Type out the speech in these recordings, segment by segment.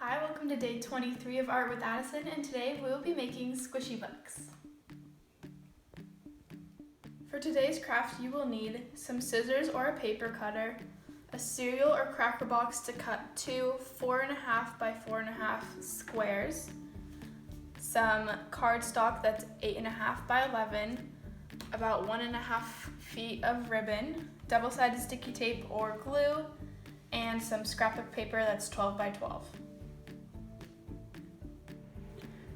Hi, welcome to day 23 of Art with Addison, and today we will be making squishy books. For today's craft, you will need some scissors or a paper cutter, a cereal or cracker box to cut two 4.5 by 4.5 squares, some cardstock that's 8.5 by 11, about 1.5 feet of ribbon, double-sided sticky tape or glue, and some scrapbook paper that's 12 by 12.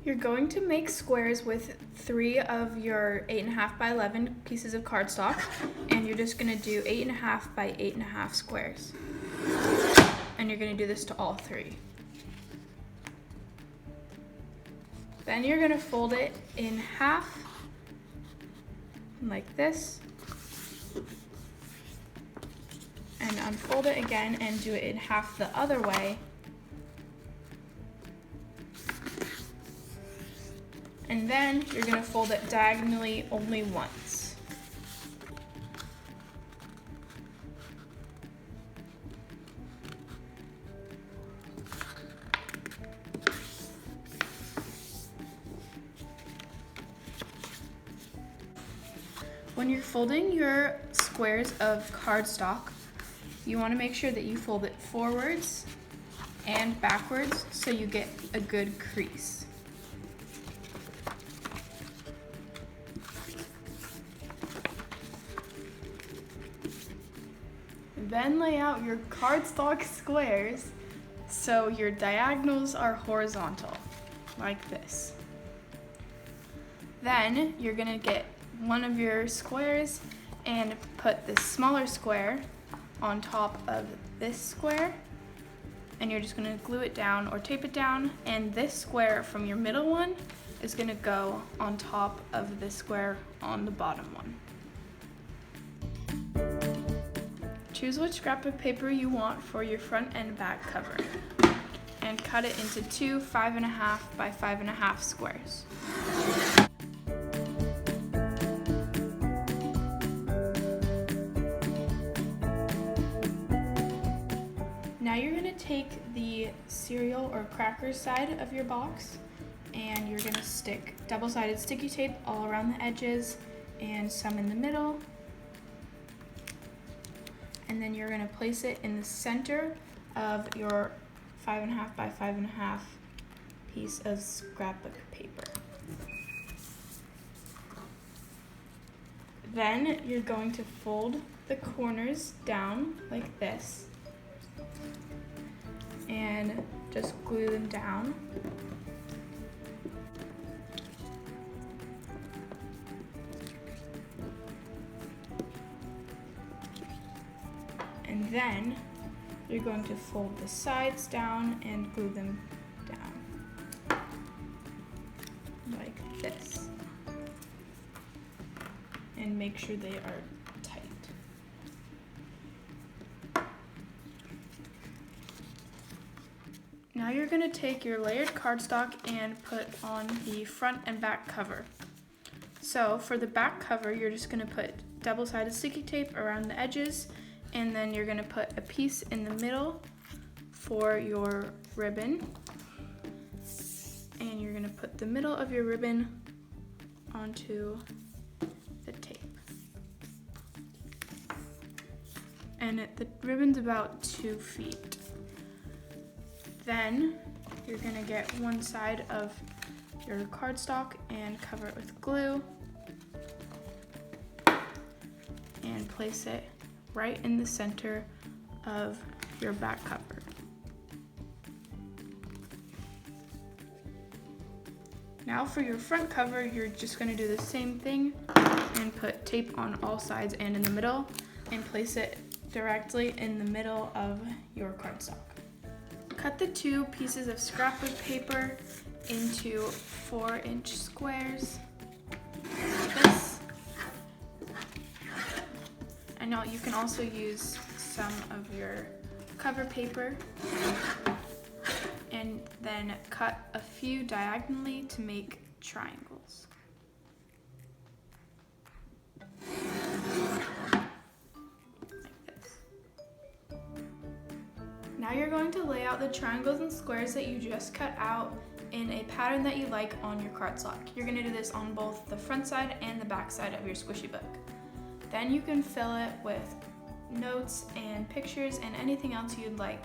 You're going to make squares with 3 of your 8.5 by 11 pieces of cardstock, and you're just going to do 8.5 by 8.5 squares. And you're going to do this to all 3. Then you're going to fold it in half, like this, and unfold it again and do it in half the other way. And then you're going to fold it diagonally only once. When you're folding your squares of cardstock, you want to make sure that you fold it forwards and backwards so you get a good crease. Then lay out your cardstock squares so your diagonals are horizontal, like this. Then you're gonna get one of your squares and put this smaller square on top of this square, and you're just gonna glue it down or tape it down, and this square from your middle one is gonna go on top of this square on the bottom one. Choose which scrapbook paper you want for your front and back cover, and cut it into two 5.5 by 5.5 squares. Now you're going to take the cereal or cracker side of your box, and you're going to stick double-sided sticky tape all around the edges and some in the middle. And then you're going to place it in the center of your 5.5 by 5.5 piece of scrapbook paper. Then you're going to fold the corners down like this and just glue them down. And then you're going to fold the sides down and glue them down, like this. And make sure they are tight. Now you're going to take your layered cardstock and put on the front and back cover. So for the back cover, you're just going to put double-sided sticky tape around the edges, and then you're going to put a piece in the middle for your ribbon, and you're going to put the middle of your ribbon onto the tape. And the ribbon's about 2 feet. Then you're going to get one side of your cardstock and cover it with glue and place it right in the center of your back cover. Now for your front cover, you're just going to do the same thing and put tape on all sides and in the middle and place it directly in the middle of your cardstock. Cut the 2 pieces of scrapbook paper into 4-inch squares like this. And now you can also use some of your cover paper and then cut a few diagonally to make triangles. Like this. Now you're going to lay out the triangles and squares that you just cut out in a pattern that you like on your cardstock. You're going to do this on both the front side and the back side of your squishy book. Then you can fill it with notes and pictures and anything else you'd like.